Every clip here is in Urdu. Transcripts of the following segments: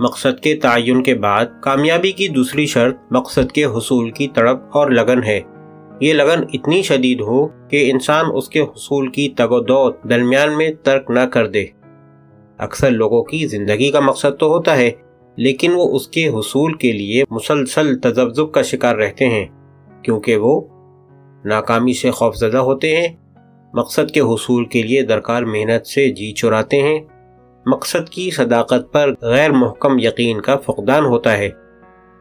مقصد کے تعین کے بعد کامیابی کی دوسری شرط مقصد کے حصول کی تڑپ اور لگن ہے۔ یہ لگن اتنی شدید ہو کہ انسان اس کے حصول کی تگ و دو درمیان میں ترک نہ کر دے۔ اکثر لوگوں کی زندگی کا مقصد تو ہوتا ہے، لیکن وہ اس کے حصول کے لیے مسلسل تذبذب کا شکار رہتے ہیں، کیونکہ وہ ناکامی سے خوفزدہ ہوتے ہیں، مقصد کے حصول کے لیے درکار محنت سے جی چراتے ہیں، مقصد کی صداقت پر غیر محکم یقین کا فقدان ہوتا ہے،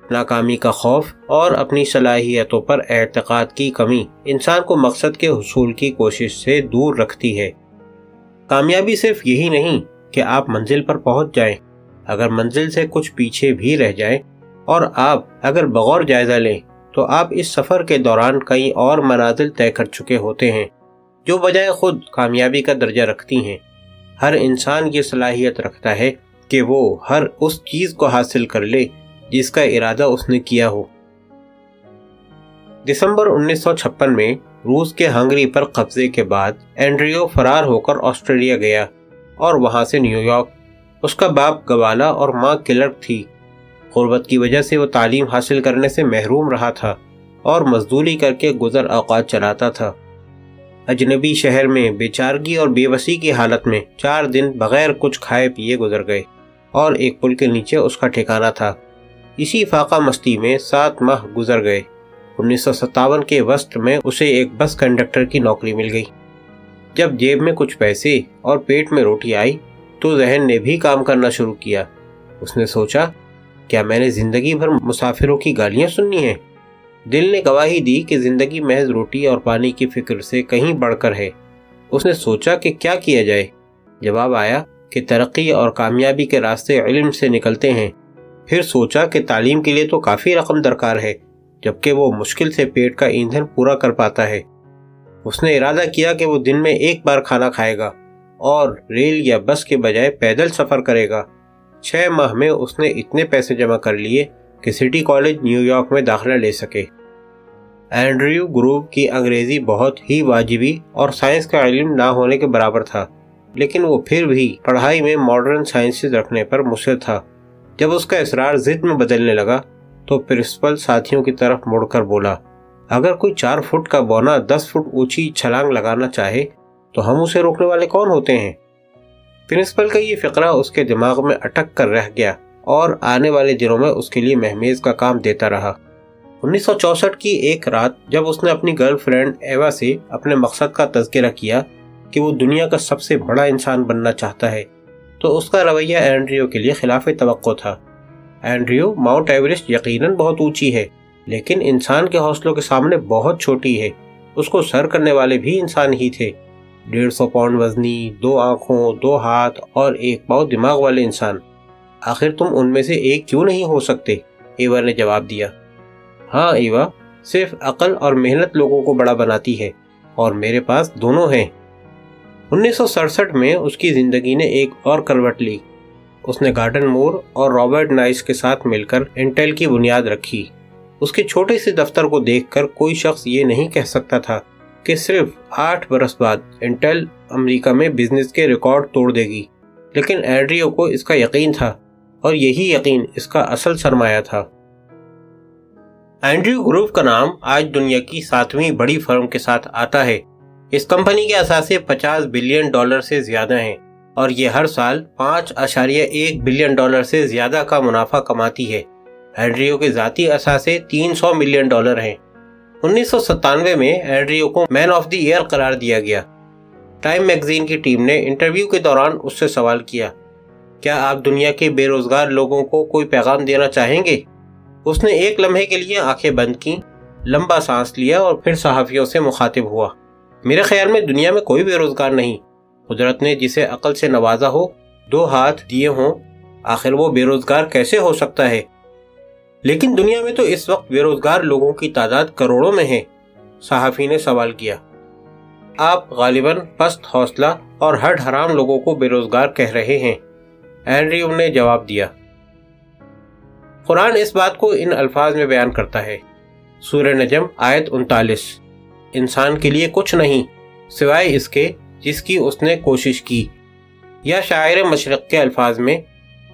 ناکامی کا خوف اور اپنی صلاحیتوں پر اعتقاد کی کمی انسان کو مقصد کے حصول کی کوشش سے دور رکھتی ہے۔ کامیابی صرف یہی نہیں کہ آپ منزل پر پہنچ جائیں، اگر منزل سے کچھ پیچھے بھی رہ جائیں اور آپ اگر بغور جائزہ لیں تو آپ اس سفر کے دوران کئی اور منازل طے کر چکے ہوتے ہیں جو بجائے خود کامیابی کا درجہ رکھتی ہیں۔ ہر انسان یہ صلاحیت رکھتا ہے کہ وہ ہر اس چیز کو حاصل کر لے جس کا ارادہ اس نے کیا ہو۔ دسمبر 1956 میں روس کے ہنگری پر قبضے کے بعد اینڈریو فرار ہو کر آسٹریلیا گیا اور وہاں سے نیو یارک۔ اس کا باپ گوالا اور ماں کلرک تھی۔ غربت کی وجہ سے وہ تعلیم حاصل کرنے سے محروم رہا تھا اور مزدوری کر کے گزر اوقات چلاتا تھا۔ اجنبی شہر میں بیچارگی اور بے بسی کی حالت میں 4 دن بغیر کچھ کھائے پیے گزر گئے اور ایک پل کے نیچے اس کا ٹھکانہ تھا۔ اسی فاقہ مستی میں 7 ماہ گزر گئے۔ 1957 کے وسط میں اسے ایک بس کنڈکٹر کی نوکری مل گئی۔ جب جیب میں کچھ پیسے اور پیٹ میں روٹی آئی تو ذہن نے بھی کام کرنا شروع کیا۔ اس نے سوچا، کیا میں نے زندگی بھر مسافروں کی گالیاں سننی ہیں؟ دل نے گواہی دی کہ زندگی محض روٹی اور پانی کی فکر سے کہیں بڑھ کر ہے۔ اس نے سوچا کہ کیا کیا جائے۔ جواب آیا کہ ترقی اور کامیابی کے راستے علم سے نکلتے ہیں۔ پھر سوچا کہ تعلیم کے لیے تو کافی رقم درکار ہے، جبکہ وہ مشکل سے پیٹ کا ایندھن پورا کر پاتا ہے۔ اس نے ارادہ کیا کہ وہ دن میں 1 بار کھانا کھائے گا اور ریل یا بس کے بجائے پیدل سفر کرے گا۔ 6 ماہ میں اس نے اتنے پیسے جمع کر لیے کہ سٹی کالج نیو یارک میں داخلہ لے سکے۔ اینڈریو گروو کی انگریزی بہت ہی واجبی اور سائنس کا علم نہ ہونے کے برابر تھا، لیکن وہ پھر بھی پڑھائی میں ماڈرن سائنسز رکھنے پر مصر تھا۔ جب اس کا اصرار ضد میں بدلنے لگا تو پرنسپل ساتھیوں کی طرف مڑ کر بولا، اگر کوئی 4 فٹ کا بونا 10 فٹ اونچی چھلانگ لگانا چاہے تو ہم اسے روکنے والے کون ہوتے ہیں؟ پرنسپل کا یہ فقرہ اس کے دماغ میں اٹک کر رہ گیا اور آنے والے دنوں میں اس کے لیے مہمیز کا کام دیتا رہا۔ 1964 کی ایک رات جب اس نے اپنی گرل فرینڈ ایوا سے اپنے مقصد کا تذکرہ کیا کہ وہ دنیا کا سب سے بڑا انسان بننا چاہتا ہے تو اس کا رویہ اینڈریو کے لیے خلاف توقع تھا۔ اینڈریو، ماؤنٹ ایوریسٹ یقیناً بہت اونچی ہے، لیکن انسان کے حوصلوں کے سامنے بہت چھوٹی ہے۔ اس کو سر کرنے والے بھی انسان ہی تھے، 150 پاؤنڈ وزنی، 2 آنکھوں، 2 ہاتھ اور 1 پاؤں دماغ والے انسان۔ آخر تم ان میں سے ایک کیوں نہیں ہو سکتے؟ ایوا نے جواب دیا۔ ہاں ایوا، صرف عقل اور محنت لوگوں کو بڑا بناتی ہے اور میرے پاس دونوں ہیں۔ 1967 میں اس کی زندگی نے ایک اور کروٹ لی۔ اس نے گارڈن مور اور رابرٹ نائس کے ساتھ مل کر انٹیل کی بنیاد رکھی۔ اس کے چھوٹے سے دفتر کو دیکھ کر کوئی شخص یہ نہیں کہہ سکتا تھا کہ صرف 8 برس بعد انٹیل امریکہ میں بزنس کے ریکارڈ توڑ دے گی، لیکن اینڈریو کو اس کا یقین تھا اور یہی یقین اس کا اصل سرمایہ تھا۔ اینڈریو گروو کا نام آج دنیا کی 7ویں بڑی فرم کے ساتھ آتا ہے۔ اس کمپنی کے اثاثے $50 بلین سے زیادہ ہیں اور یہ ہر سال $5.1 بلین سے زیادہ کا منافع کماتی ہے۔ اینڈریو کے ذاتی اثاثے $300 ملین ہیں۔ 1997 میں اینڈریو کو مین آف دی ایئر قرار دیا گیا۔ ٹائم میگزین کی ٹیم نے انٹرویو کے دوران اس سے سوال کیا، کیا آپ دنیا کے بے روزگار لوگوں کو کوئی پیغام دینا چاہیں گے؟ اس نے ایک لمحے کے لیے آنکھیں بند کی، لمبا سانس لیا اور پھر صحافیوں سے مخاطب ہوا۔ میرے خیال میں دنیا میں کوئی بے روزگار نہیں۔ قدرت نے جسے عقل سے نوازا ہو، 2 ہاتھ دیے ہوں، آخر وہ بے روزگار کیسے ہو سکتا ہے؟ لیکن دنیا میں تو اس وقت بے روزگار لوگوں کی تعداد کروڑوں میں ہے، صحافی نے سوال کیا۔ آپ غالباً پست حوصلہ اور ہڈ حرام لوگوں کو بے روزگار کہہ رہے ہیں، اینڈریو نے جواب دیا۔ قرآن اس بات کو ان الفاظ میں بیان کرتا ہے، سورہ نجم آیت 39، انسان کے لیے کچھ نہیں سوائے اس کے جس کی اس نے کوشش کی۔ یا شاعر مشرق کے الفاظ میں،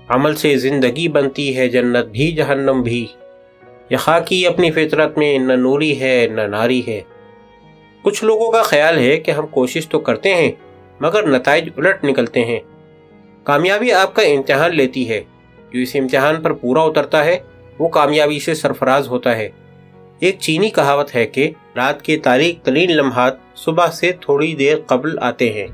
عمل سے زندگی بنتی ہے جنت بھی جہنم بھی، یہ خاکی اپنی فطرت میں نہ نوری ہے نہ ناری ہے۔ کچھ لوگوں کا خیال ہے کہ ہم کوشش تو کرتے ہیں مگر نتائج الٹ نکلتے ہیں۔ کامیابی آپ کا امتحان لیتی ہے، جو اس امتحان پر پورا اترتا ہے وہ کامیابی سے سرفراز ہوتا ہے۔ ایک چینی کہاوت ہے کہ رات کے تاریک ترین لمحات صبح سے تھوڑی دیر قبل آتے ہیں۔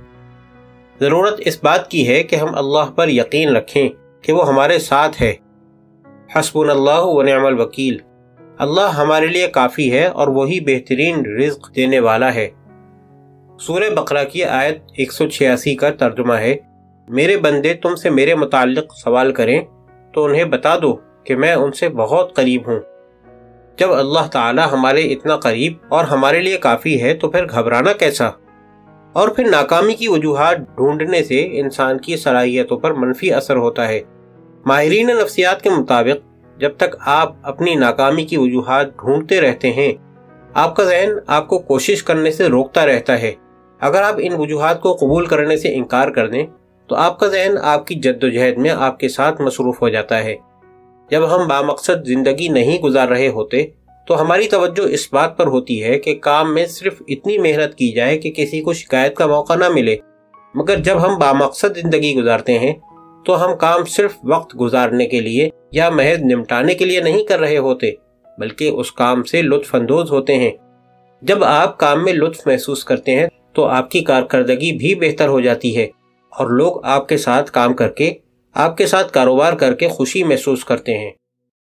ضرورت اس بات کی ہے کہ ہم اللہ پر یقین رکھیں کہ وہ ہمارے ساتھ ہے۔ حسبنا اللہ و نعم الوکیل، اللہ ہمارے لیے کافی ہے اور وہی بہترین رزق دینے والا ہے۔ سورہ بقرہ کی آیت 186 کا ترجمہ ہے، میرے بندے تم سے میرے متعلق سوال کریں تو انہیں بتا دو کہ میں ان سے بہت قریب ہوں۔ جب اللہ تعالی ہمارے اتنا قریب اور ہمارے لیے کافی ہے تو پھر گھبرانا کیسا؟ اور پھر ناکامی کی وجوہات ڈھونڈنے سے انسان کی صلاحیتوں پر منفی اثر ہوتا ہے۔ ماہرین نفسیات کے مطابق جب تک آپ اپنی ناکامی کی وجوہات ڈھونڈتے رہتے ہیں، آپ کا ذہن آپ کو کوشش کرنے سے روکتا رہتا ہے۔ اگر آپ ان وجوہات کو قبول کرنے سے انکار کر دیں تو آپ کا ذہن آپ کی جدوجہد میں آپ کے ساتھ مصروف ہو جاتا ہے۔ جب ہم بامقصد زندگی نہیں گزار رہے ہوتے تو ہماری توجہ اس بات پر ہوتی ہے کہ کام میں صرف اتنی محنت کی جائے کہ کسی کو شکایت کا موقع نہ ملے، مگر جب ہم بامقصد زندگی گزارتے ہیں تو ہم کام صرف وقت گزارنے کے لیے یا محض نمٹانے کے لیے نہیں کر رہے ہوتے، بلکہ اس کام سے لطف اندوز ہوتے ہیں۔ جب آپ کام میں لطف محسوس کرتے ہیں تو آپ کی کارکردگی بھی بہتر ہو جاتی ہے اور لوگ آپ کے ساتھ کام کر کے، آپ کے ساتھ کاروبار کر کے خوشی محسوس کرتے ہیں۔